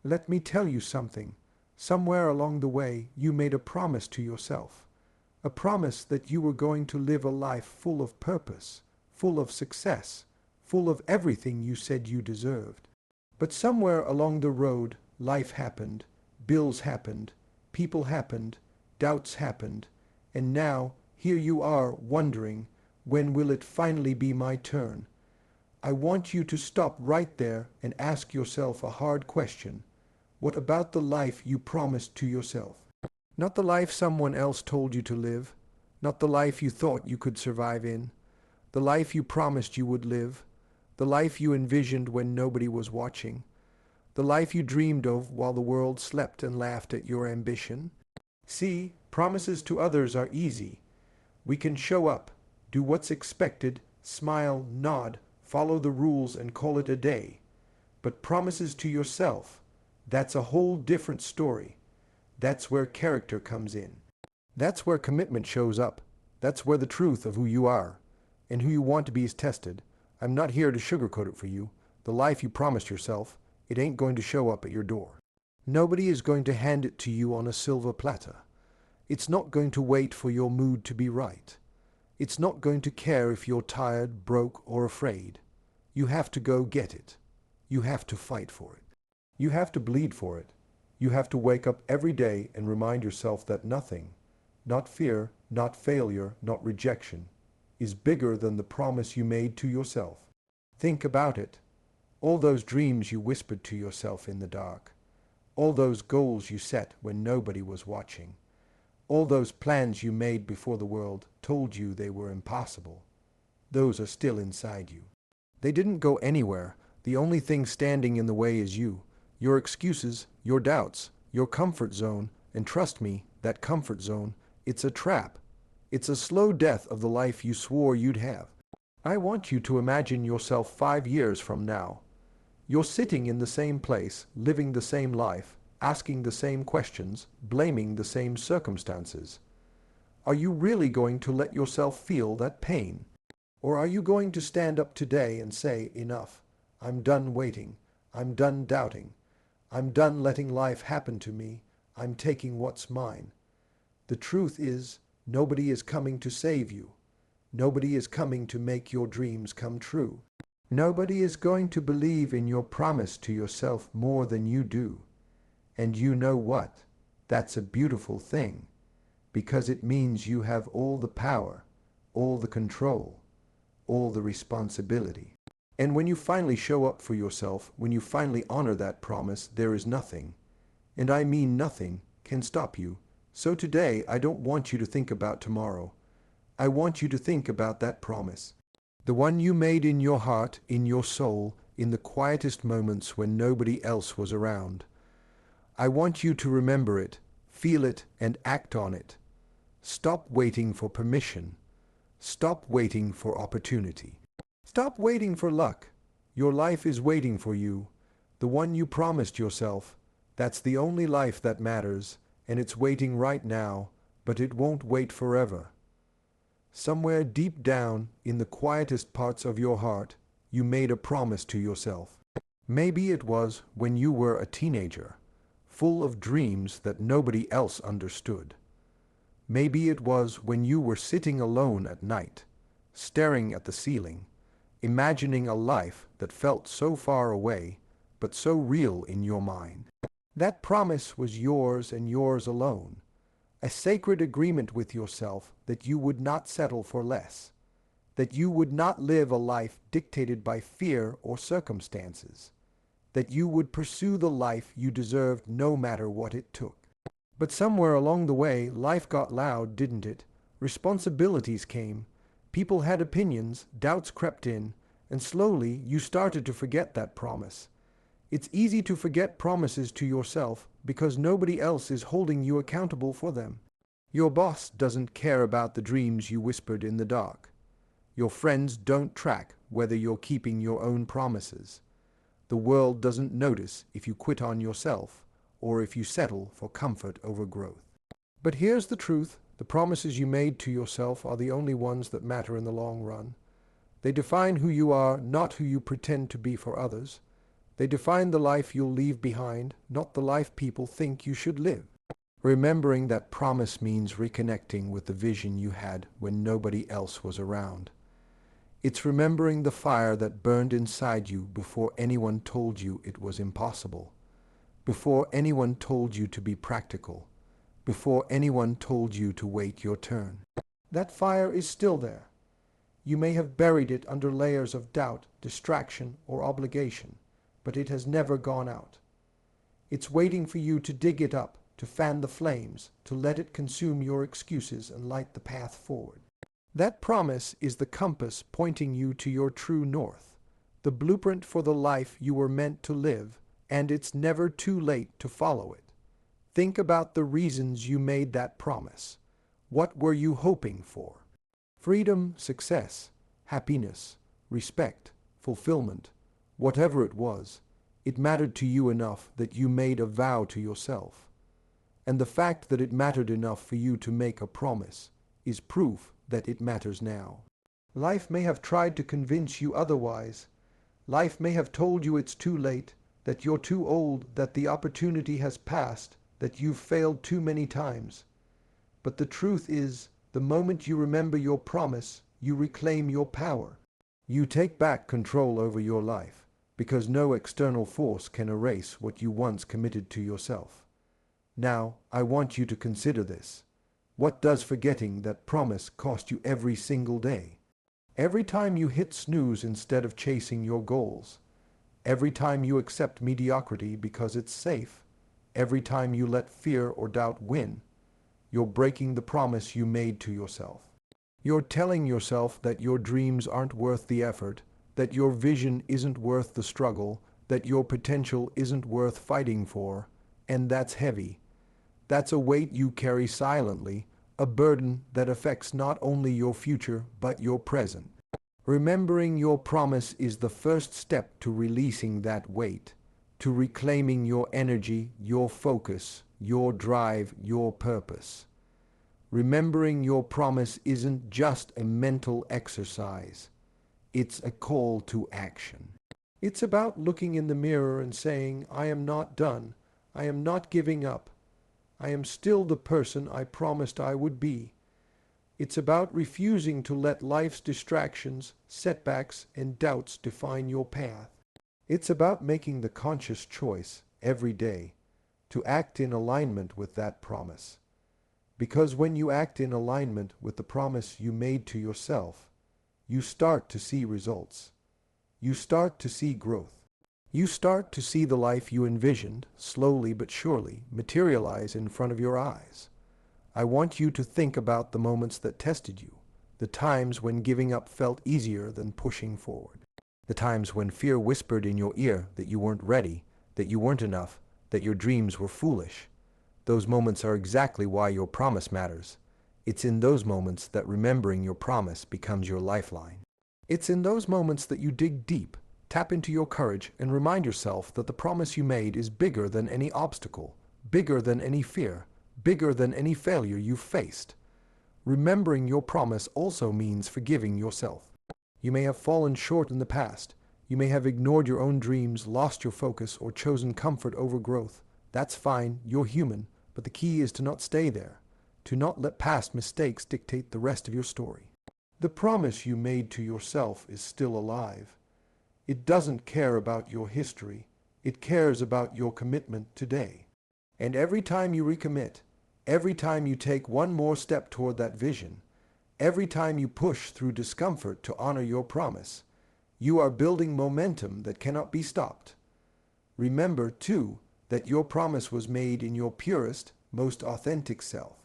Let me tell you something. Somewhere along the way, you made a promise to yourself. A promise that you were going to live a life full of purpose, full of success, full of everything you said you deserved. But somewhere along the road, life happened, bills happened, people happened, doubts happened, and now here you are wondering, when will it finally be my turn? I want you to stop right there and ask yourself a hard question. What about the life you promised to yourself? Not the life someone else told you to live, not the life you thought you could survive in, the life you promised you would live, the life you envisioned when nobody was watching, the life you dreamed of while the world slept and laughed at your ambition. See, promises to others are easy. We can show up, do what's expected, smile, nod, follow the rules and call it a day. But promises to yourself, that's a whole different story. That's where character comes in. That's where commitment shows up. That's where the truth of who you are and who you want to be is tested. I'm not here to sugarcoat it for you. The life you promised yourself, it ain't going to show up at your door. Nobody is going to hand it to you on a silver platter. It's not going to wait for your mood to be right. It's not going to care if you're tired, broke, or afraid. You have to go get it. You have to fight for it. You have to bleed for it. You have to wake up every day and remind yourself that nothing, not fear, not failure, not rejection, is bigger than the promise you made to yourself. Think about it. All those dreams you whispered to yourself in the dark. All those goals you set when nobody was watching. All those plans you made before the world told you they were impossible. Those are still inside you. They didn't go anywhere. The only thing standing in the way is you. Your excuses, your doubts, your comfort zone, and trust me, that comfort zone, it's a trap. It's a slow death of the life you swore you'd have. I want you to imagine yourself 5 years from now. You're sitting in the same place, living the same life, asking the same questions, blaming the same circumstances. Are you really going to let yourself feel that pain? Or are you going to stand up today and say, enough, I'm done waiting, I'm done doubting, I'm done letting life happen to me, I'm taking what's mine. The truth is, nobody is coming to save you. Nobody is coming to make your dreams come true. Nobody is going to believe in your promise to yourself more than you do. And you know what? That's a beautiful thing, because it means you have all the power, all the control, all the responsibility. And when you finally show up for yourself, when you finally honor that promise, there is nothing, and I mean nothing, can stop you. So today, I don't want you to think about tomorrow. I want you to think about that promise. The one you made in your heart, in your soul, in the quietest moments when nobody else was around. I want you to remember it, feel it, and act on it. Stop waiting for permission. Stop waiting for opportunity. Stop waiting for luck. Your life is waiting for you. The one you promised yourself. That's the only life that matters, and it's waiting right now, but it won't wait forever. Somewhere deep down, in the quietest parts of your heart, you made a promise to yourself. Maybe it was when you were a teenager, full of dreams that nobody else understood. Maybe it was when you were sitting alone at night, staring at the ceiling, imagining a life that felt so far away, but so real in your mind. That promise was yours and yours alone, a sacred agreement with yourself that you would not settle for less, that you would not live a life dictated by fear or circumstances, that you would pursue the life you deserved no matter what it took. But somewhere along the way, life got loud, didn't it? Responsibilities came. People had opinions, doubts crept in, and slowly you started to forget that promise. It's easy to forget promises to yourself because nobody else is holding you accountable for them. Your boss doesn't care about the dreams you whispered in the dark. Your friends don't track whether you're keeping your own promises. The world doesn't notice if you quit on yourself or if you settle for comfort over growth. But here's the truth. The promises you made to yourself are the only ones that matter in the long run. They define who you are, not who you pretend to be for others. They define the life you'll leave behind, not the life people think you should live. Remembering that promise means reconnecting with the vision you had when nobody else was around. It's remembering the fire that burned inside you before anyone told you it was impossible, before anyone told you to be practical, before anyone told you to wait your turn. That fire is still there. You may have buried it under layers of doubt, distraction, or obligation, but it has never gone out. It's waiting for you to dig it up, to fan the flames, to let it consume your excuses and light the path forward. That promise is the compass pointing you to your true north, the blueprint for the life you were meant to live, and it's never too late to follow it. Think about the reasons you made that promise. What were you hoping for? Freedom, success, happiness, respect, fulfillment, whatever it was, it mattered to you enough that you made a vow to yourself. And the fact that it mattered enough for you to make a promise is proof that it matters now. Life may have tried to convince you otherwise. Life may have told you it's too late, that you're too old, that the opportunity has passed, that you've failed too many times. But the truth is, the moment you remember your promise, you reclaim your power. You take back control over your life, because no external force can erase what you once committed to yourself. Now, I want you to consider this. What does forgetting that promise cost you every single day? Every time you hit snooze instead of chasing your goals. Every time you accept mediocrity because it's safe. Every time you let fear or doubt win. You're breaking the promise you made to yourself. You're telling yourself that your dreams aren't worth the effort, that your vision isn't worth the struggle, that your potential isn't worth fighting for, and that's heavy. That's a weight you carry silently, a burden that affects not only your future but your present. Remembering your promise is the first step to releasing that weight, to reclaiming your energy, your focus, your drive, your purpose. Remembering your promise isn't just a mental exercise. It's a call to action. It's about looking in the mirror and saying, I am not done. I am not giving up. I am still the person I promised I would be. It's about refusing to let life's distractions, setbacks, and doubts define your path. It's about making the conscious choice every day to act in alignment with that promise. Because when you act in alignment with the promise you made to yourself, you start to see results. You start to see growth. You start to see the life you envisioned, slowly but surely, materialize in front of your eyes. I want you to think about the moments that tested you, the times when giving up felt easier than pushing forward, the times when fear whispered in your ear that you weren't ready, that you weren't enough, that your dreams were foolish. Those moments are exactly why your promise matters. It's in those moments that remembering your promise becomes your lifeline. It's in those moments that you dig deep, tap into your courage, and remind yourself that the promise you made is bigger than any obstacle, bigger than any fear, bigger than any failure you've faced. Remembering your promise also means forgiving yourself. You may have fallen short in the past. You may have ignored your own dreams, lost your focus, or chosen comfort over growth. That's fine, you're human, but the key is to not stay there, to not let past mistakes dictate the rest of your story. The promise you made to yourself is still alive. It doesn't care about your history. It cares about your commitment today. And every time you recommit, every time you take one more step toward that vision, every time you push through discomfort to honor your promise, you are building momentum that cannot be stopped. Remember, too, that your promise was made in your purest, most authentic self.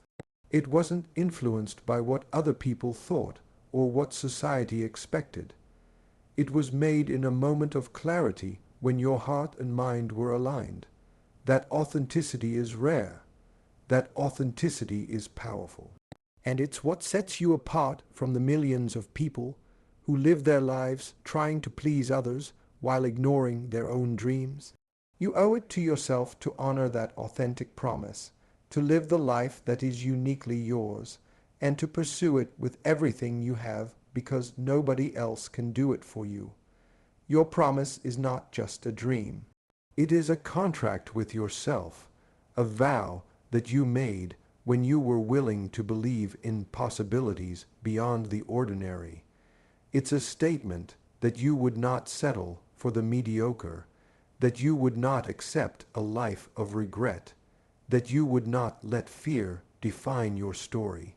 It wasn't influenced by what other people thought or what society expected. It was made in a moment of clarity when your heart and mind were aligned. That authenticity is rare. That authenticity is powerful. And it's what sets you apart from the millions of people who live their lives trying to please others while ignoring their own dreams. You owe it to yourself to honor that authentic promise, to live the life that is uniquely yours, and to pursue it with everything you have because nobody else can do it for you. Your promise is not just a dream. It is a contract with yourself, a vow that you made when you were willing to believe in possibilities beyond the ordinary. It's a statement that you would not settle for the mediocre, that you would not accept a life of regret, that you would not let fear define your story.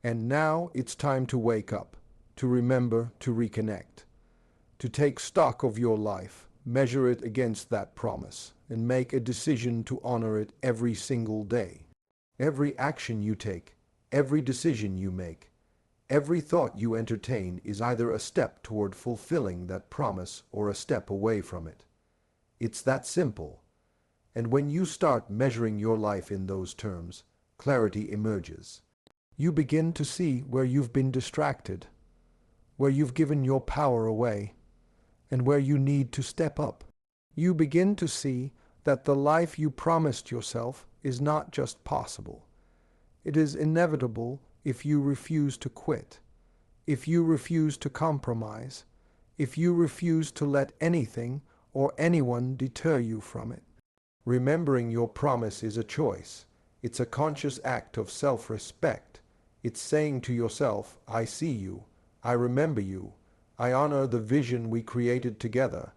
And now it's time to wake up, to remember, to reconnect, to take stock of your life, measure it against that promise, and make a decision to honor it every single day. Every action you take, every decision you make, every thought you entertain is either a step toward fulfilling that promise or a step away from it. It's that simple. And when you start measuring your life in those terms, clarity emerges. You begin to see where you've been distracted, where you've given your power away, and where you need to step up. You begin to see that the life you promised yourself is not just possible. It is inevitable if you refuse to quit, if you refuse to compromise, if you refuse to let anything or anyone deter you from it. Remembering your promise is a choice. It's a conscious act of self-respect. It's saying to yourself, I see you, I remember you, I honor the vision we created together.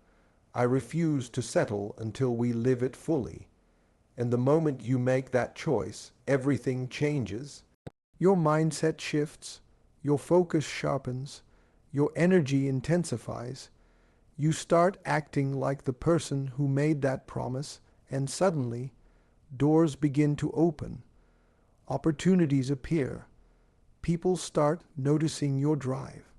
I refuse to settle until we live it fully. And the moment you make that choice, everything changes. Your mindset shifts, your focus sharpens, your energy intensifies. You start acting like the person who made that promise, and suddenly, doors begin to open. Opportunities appear. People start noticing your drive.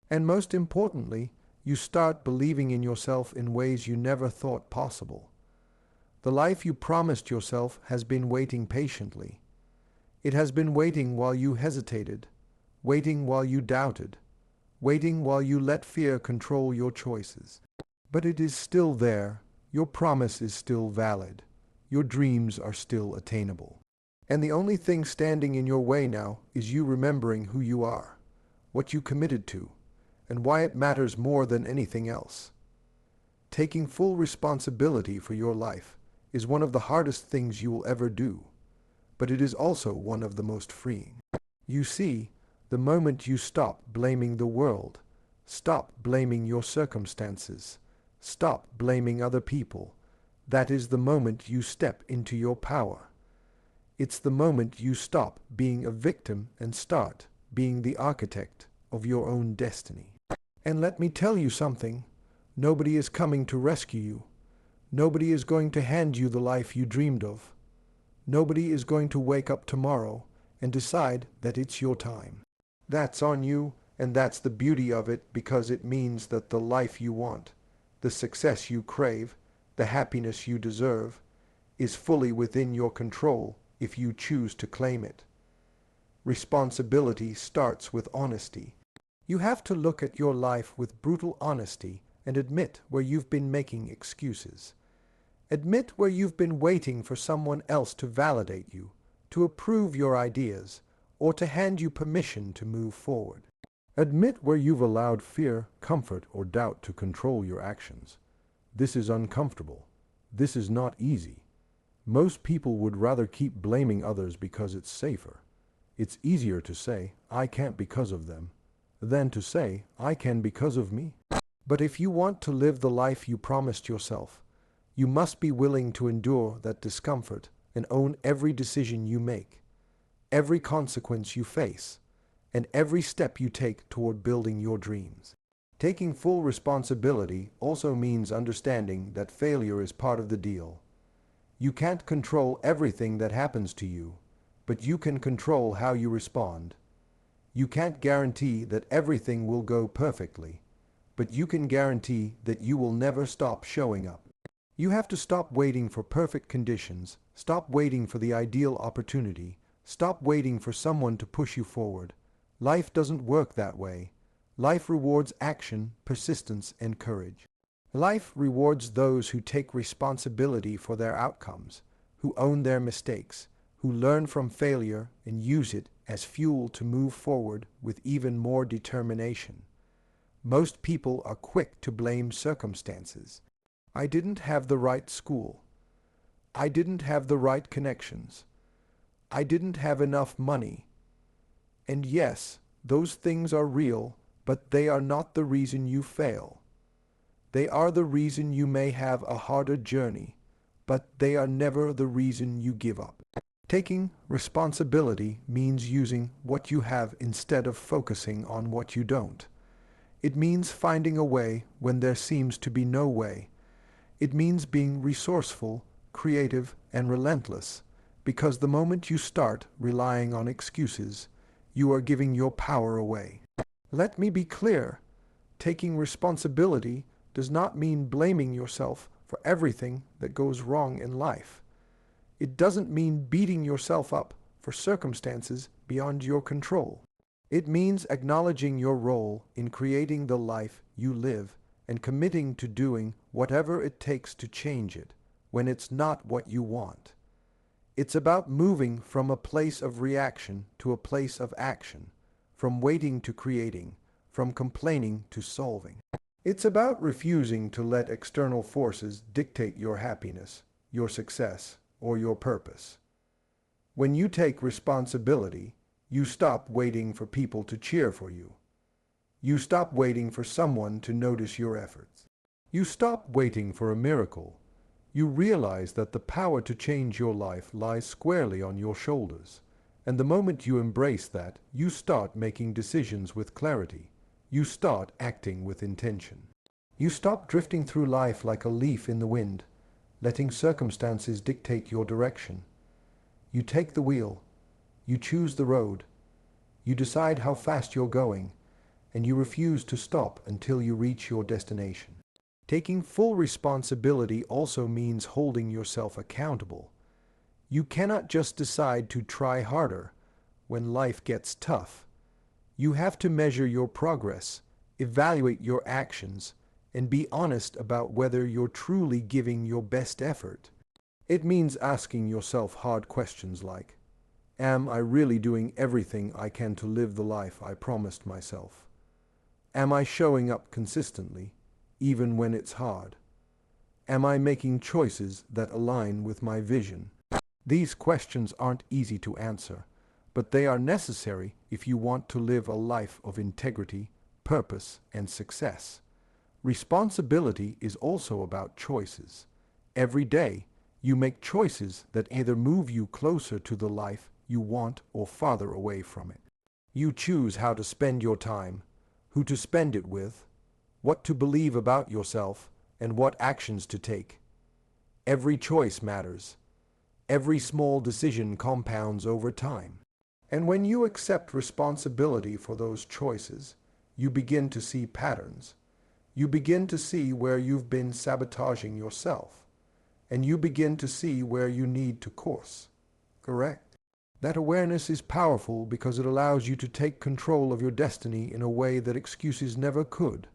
And most importantly, you start believing in yourself in ways you never thought possible. The life you promised yourself has been waiting patiently. It has been waiting while you hesitated, waiting while you doubted, waiting while you let fear control your choices. But it is still there. Your promise is still valid. Your dreams are still attainable. And the only thing standing in your way now is you remembering who you are, what you committed to, and why it matters more than anything else. Taking full responsibility for your life is one of the hardest things you will ever do, but it is also one of the most freeing. You see, the moment you stop blaming the world, stop blaming your circumstances, stop blaming other people, that is the moment you step into your power. It's the moment you stop being a victim and start being the architect of your own destiny. And let me tell you something, nobody is coming to rescue you. Nobody is going to hand you the life you dreamed of. Nobody is going to wake up tomorrow and decide that it's your time. That's on you, and that's the beauty of it, because it means that the life you want, the success you crave, the happiness you deserve, is fully within your control if you choose to claim it. Responsibility starts with honesty. You have to look at your life with brutal honesty and admit where you've been making excuses. Admit where you've been waiting for someone else to validate you, to approve your ideas, or to hand you permission to move forward. Admit where you've allowed fear, comfort, or doubt to control your actions. This is uncomfortable. This is not easy. Most people would rather keep blaming others because it's safer. It's easier to say, I can't because of them, than to say, I can because of me. But if you want to live the life you promised yourself, you must be willing to endure that discomfort and own every decision you make, every consequence you face, and every step you take toward building your dreams. Taking full responsibility also means understanding that failure is part of the deal. You can't control everything that happens to you, but you can control how you respond. You can't guarantee that everything will go perfectly, but you can guarantee that you will never stop showing up. You have to stop waiting for perfect conditions, stop waiting for the ideal opportunity, stop waiting for someone to push you forward. Life doesn't work that way. Life rewards action, persistence, and courage. Life rewards those who take responsibility for their outcomes, who own their mistakes, who learn from failure and use it as fuel to move forward with even more determination. Most people are quick to blame circumstances. I didn't have the right school. I didn't have the right connections. I didn't have enough money. And yes, those things are real, but they are not the reason you fail. They are the reason you may have a harder journey, but they are never the reason you give up. Taking responsibility means using what you have instead of focusing on what you don't. It means finding a way when there seems to be no way. It means being resourceful, creative, and relentless, because the moment you start relying on excuses, you are giving your power away. Let me be clear. Taking responsibility does not mean blaming yourself for everything that goes wrong in life. It doesn't mean beating yourself up for circumstances beyond your control. It means acknowledging your role in creating the life you live and committing to doing whatever it takes to change it when it's not what you want. It's about moving from a place of reaction to a place of action, from waiting to creating, from complaining to solving. It's about refusing to let external forces dictate your happiness, your success, or your purpose. When you take responsibility, you stop waiting for people to cheer for you. You stop waiting for someone to notice your efforts. You stop waiting for a miracle. You realize that the power to change your life lies squarely on your shoulders. And the moment you embrace that, you start making decisions with clarity. You start acting with intention. You stop drifting through life like a leaf in the wind, letting circumstances dictate your direction. You take the wheel. You choose the road. You decide how fast you're going, and you refuse to stop until you reach your destination. Taking full responsibility also means holding yourself accountable. You cannot just decide to try harder when life gets tough. You have to measure your progress, evaluate your actions, and be honest about whether you're truly giving your best effort. It means asking yourself hard questions like, am I really doing everything I can to live the life I promised myself? Am I showing up consistently, even when it's hard? Am I making choices that align with my vision? These questions aren't easy to answer, but they are necessary if you want to live a life of integrity, purpose, and success. Responsibility is also about choices. Every day, you make choices that either move you closer to the life you want or farther away from it. You choose how to spend your time, who to spend it with, what to believe about yourself, and what actions to take. Every choice matters. Every small decision compounds over time. And when you accept responsibility for those choices, you begin to see patterns. You begin to see where you've been sabotaging yourself, and you begin to see where you need to course correct. That awareness is powerful because it allows you to take control of your destiny in a way that excuses never could.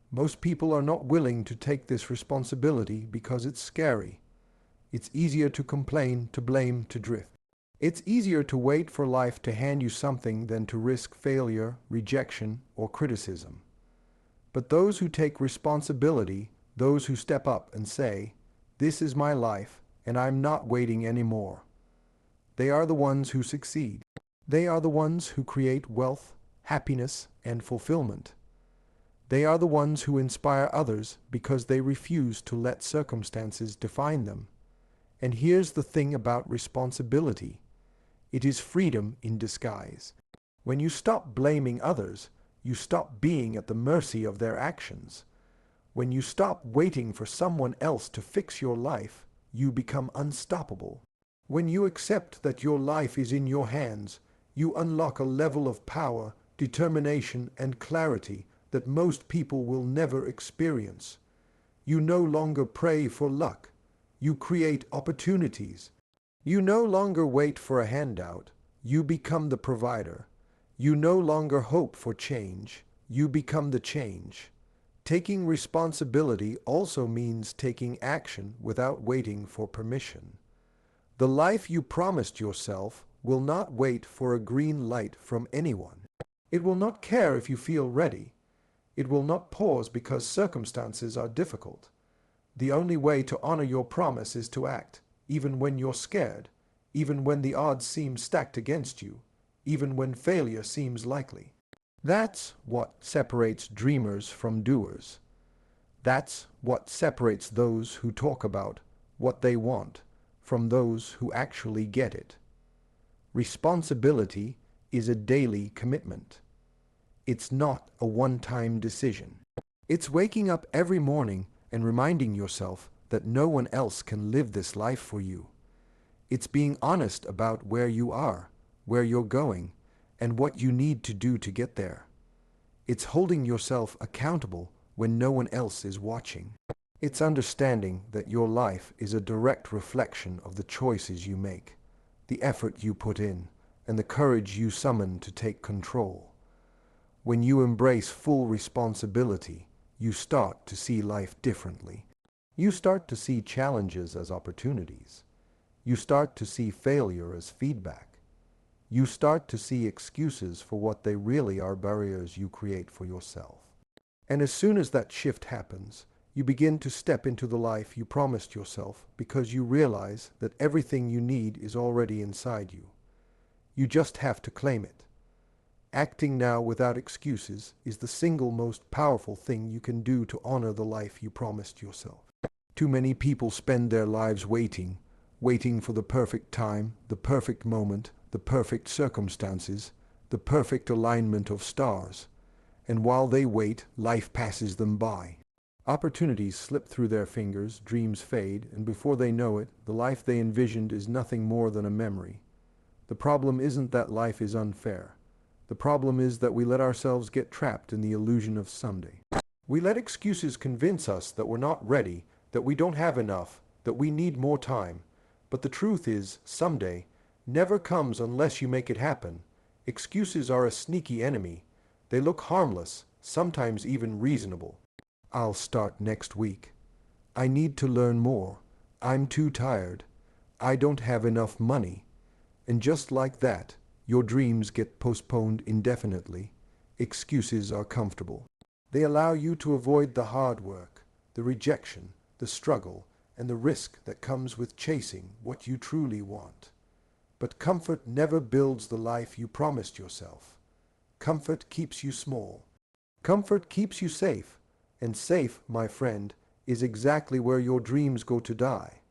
Most people are not willing to take this responsibility because it's scary. It's easier to complain, to blame, to drift. It's easier to wait for life to hand you something than to risk failure, rejection, or criticism. But those who take responsibility, those who step up and say, "This is my life, and I'm not waiting anymore," they are the ones who succeed. They are the ones who create wealth, happiness, and fulfillment. They are the ones who inspire others because they refuse to let circumstances define them. And here's the thing about responsibility. It is freedom in disguise. When you stop blaming others, you stop being at the mercy of their actions. When you stop waiting for someone else to fix your life, you become unstoppable. When you accept that your life is in your hands, you unlock a level of power, determination, and clarity that most people will never experience. You no longer pray for luck. You create opportunities. You no longer wait for a handout. You become the provider. You no longer hope for change. You become the change. Taking responsibility also means taking action without waiting for permission. The life you promised yourself will not wait for a green light from anyone. It will not care if you feel ready. It will not pause because circumstances are difficult. The only way to honor your promise is to act, even when you're scared, even when the odds seem stacked against you, even when failure seems likely. That's what separates dreamers from doers. That's what separates those who talk about what they want from those who actually get it. Responsibility is a daily commitment. It's not a one-time decision. It's waking up every morning and reminding yourself that no one else can live this life for you. It's being honest about where you are, where you're going, and what you need to do to get there. It's holding yourself accountable when no one else is watching. It's understanding that your life is a direct reflection of the choices you make, the effort you put in, and the courage you summon to take control. When you embrace full responsibility, you start to see life differently. You start to see challenges as opportunities. You start to see failure as feedback. You start to see excuses for what they really are, barriers you create for yourself. And as soon as that shift happens, you begin to step into the life you promised yourself because you realize that everything you need is already inside you. You just have to claim it. Acting now without excuses is the single most powerful thing you can do to honor the life you promised yourself. Too many people spend their lives waiting for the perfect time, the perfect moment, the perfect circumstances, the perfect alignment of stars. And while they wait, life passes them by. Opportunities slip through their fingers, dreams fade, and before they know it, the life they envisioned is nothing more than a memory. The problem isn't that life is unfair. The problem is that we let ourselves get trapped in the illusion of someday. We let excuses convince us that we're not ready, that we don't have enough, that we need more time. But the truth is, someday never comes unless you make it happen. Excuses are a sneaky enemy. They look harmless, sometimes even reasonable. I'll start next week. I need to learn more. I'm too tired. I don't have enough money. And just like that, your dreams get postponed indefinitely. Excuses are comfortable. They allow you to avoid the hard work, the rejection, the struggle, and the risk that comes with chasing what you truly want. But comfort never builds the life you promised yourself. Comfort keeps you small. Comfort keeps you safe. And safe, my friend, is exactly where your dreams go to die.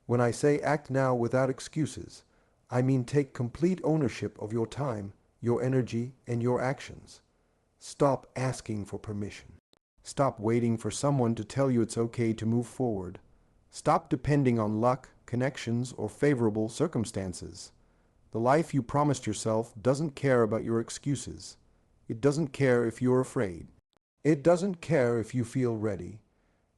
When I say act now without excuses, I mean take complete ownership of your time, your energy, and your actions. Stop asking for permission. Stop waiting for someone to tell you it's okay to move forward. Stop depending on luck, connections, or favorable circumstances. The life you promised yourself doesn't care about your excuses. It doesn't care if you're afraid. It doesn't care if you feel ready.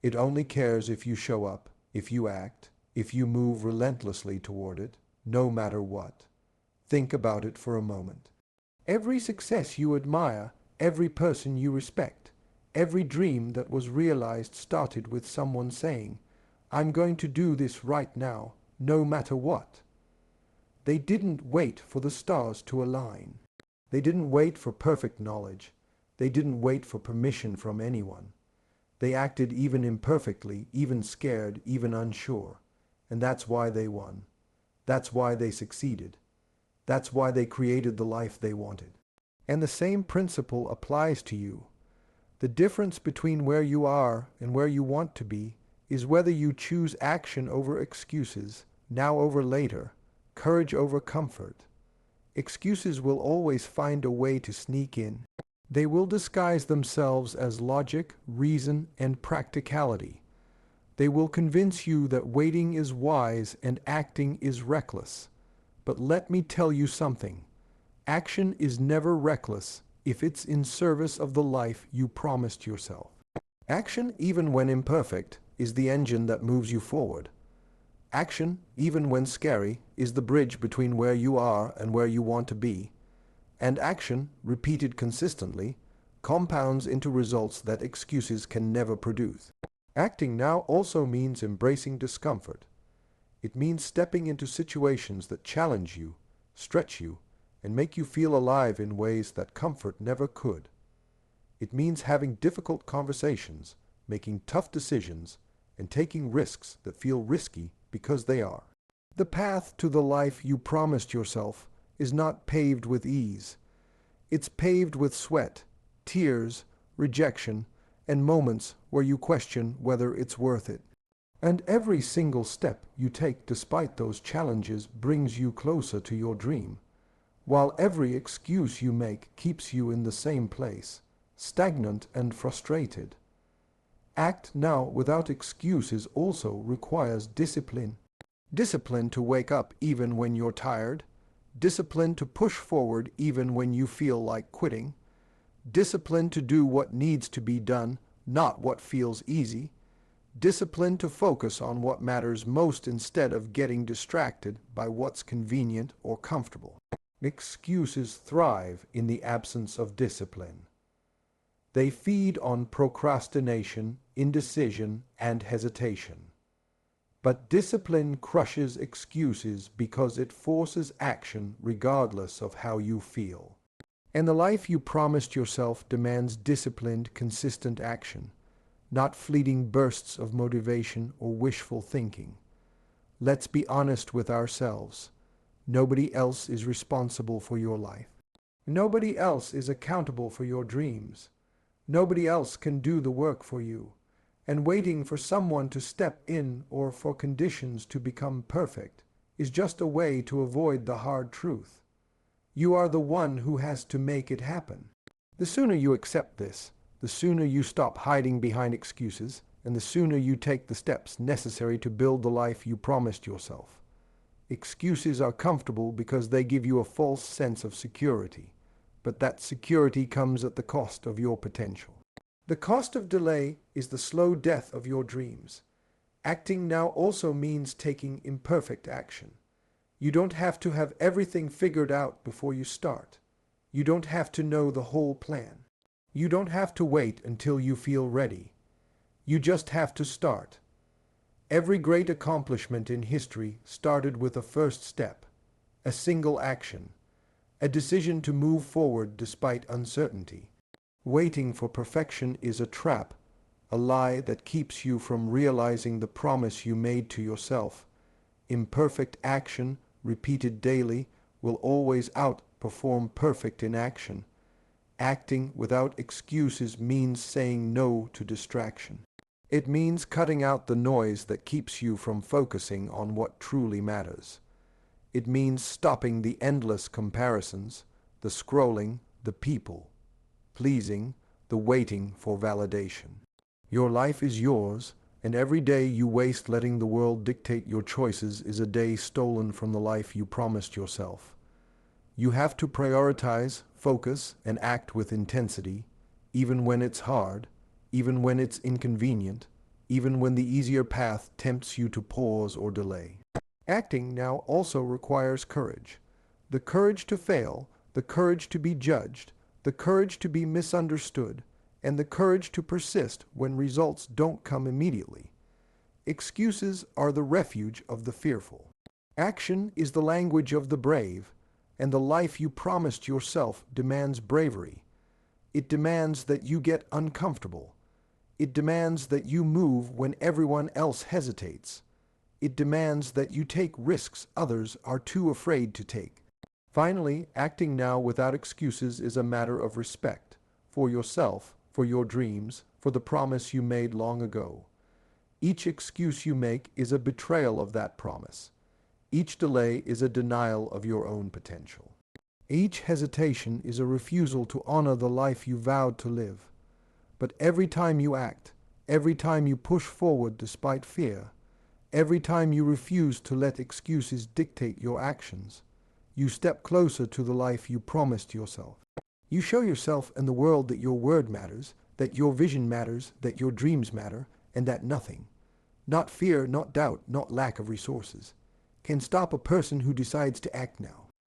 It only cares if you show up, if you act, if you move relentlessly toward it, no matter what. Think about it for a moment. Every success you admire, every person you respect, every dream that was realized started with someone saying, "I'm going to do this right now, no matter what." They didn't wait for the stars to align. They didn't wait for perfect knowledge. They didn't wait for permission from anyone. They acted even imperfectly, even scared, even unsure. And that's why they won. That's why they succeeded. That's why they created the life they wanted. And the same principle applies to you. The difference between where you are and where you want to be is whether you choose action over excuses, now over later, courage over comfort. Excuses will always find a way to sneak in. They will disguise themselves as logic, reason, and practicality. They will convince you that waiting is wise and acting is reckless. But let me tell you something. Action is never reckless if it's in service of the life you promised yourself. Action, even when imperfect, is the engine that moves you forward. Action, even when scary, is the bridge between where you are and where you want to be. And action, repeated consistently, compounds into results that excuses can never produce. Acting now also means embracing discomfort. It means stepping into situations that challenge you, stretch you, and make you feel alive in ways that comfort never could. It means having difficult conversations, making tough decisions, and taking risks that feel risky because they are. The path to the life you promised yourself is not paved with ease. It's paved with sweat, tears, rejection, and moments where you question whether it's worth it. And every single step you take despite those challenges brings you closer to your dream, while every excuse you make keeps you in the same place, stagnant and frustrated. Act now without excuses also requires discipline. Discipline to wake up even when you're tired, discipline to push forward even when you feel like quitting, discipline to do what needs to be done, not what feels easy, discipline to focus on what matters most instead of getting distracted by what's convenient or comfortable. Excuses thrive in the absence of discipline. They feed on procrastination, indecision, and hesitation. But discipline crushes excuses because it forces action regardless of how you feel. And the life you promised yourself demands disciplined, consistent action, not fleeting bursts of motivation or wishful thinking. Let's be honest with ourselves. Nobody else is responsible for your life. Nobody else is accountable for your dreams. Nobody else can do the work for you. And waiting for someone to step in or for conditions to become perfect is just a way to avoid the hard truth. You are the one who has to make it happen. The sooner you accept this, the sooner you stop hiding behind excuses, and the sooner you take the steps necessary to build the life you promised yourself. Excuses are comfortable because they give you a false sense of security, but that security comes at the cost of your potential. The cost of delay is the slow death of your dreams. Acting now also means taking imperfect action. You don't have to have everything figured out before you start. You don't have to know the whole plan. You don't have to wait until you feel ready. You just have to start. Every great accomplishment in history started with a first step, a single action, a decision to move forward despite uncertainty. Waiting for perfection is a trap, a lie that keeps you from realizing the promise you made to yourself. Imperfect action, repeated daily, will always outperform perfect inaction. Acting without excuses means saying no to distraction. It means cutting out the noise that keeps you from focusing on what truly matters. It means stopping the endless comparisons, the scrolling, the people pleasing, the waiting for validation. Your life is yours, and every day you waste letting the world dictate your choices is a day stolen from the life you promised yourself. You have to prioritize, focus, and act with intensity, even when it's hard, even when it's inconvenient, even when the easier path tempts you to pause or delay. Acting now also requires courage. The courage to fail, the courage to be judged, the courage to be misunderstood, and the courage to persist when results don't come immediately. Excuses are the refuge of the fearful. Action is the language of the brave, and the life you promised yourself demands bravery. It demands that you get uncomfortable. It demands that you move when everyone else hesitates. It demands that you take risks others are too afraid to take. Finally, acting now without excuses is a matter of respect for yourself, for your dreams, for the promise you made long ago. Each excuse you make is a betrayal of that promise. Each delay is a denial of your own potential. Each hesitation is a refusal to honor the life you vowed to live. But every time you act, every time you push forward despite fear, every time you refuse to let excuses dictate your actions, you step closer to the life you promised yourself. You show yourself and the world that your word matters, that your vision matters, that your dreams matter, and that nothing, not fear, not doubt, not lack of resources, can stop a person who decides to act now.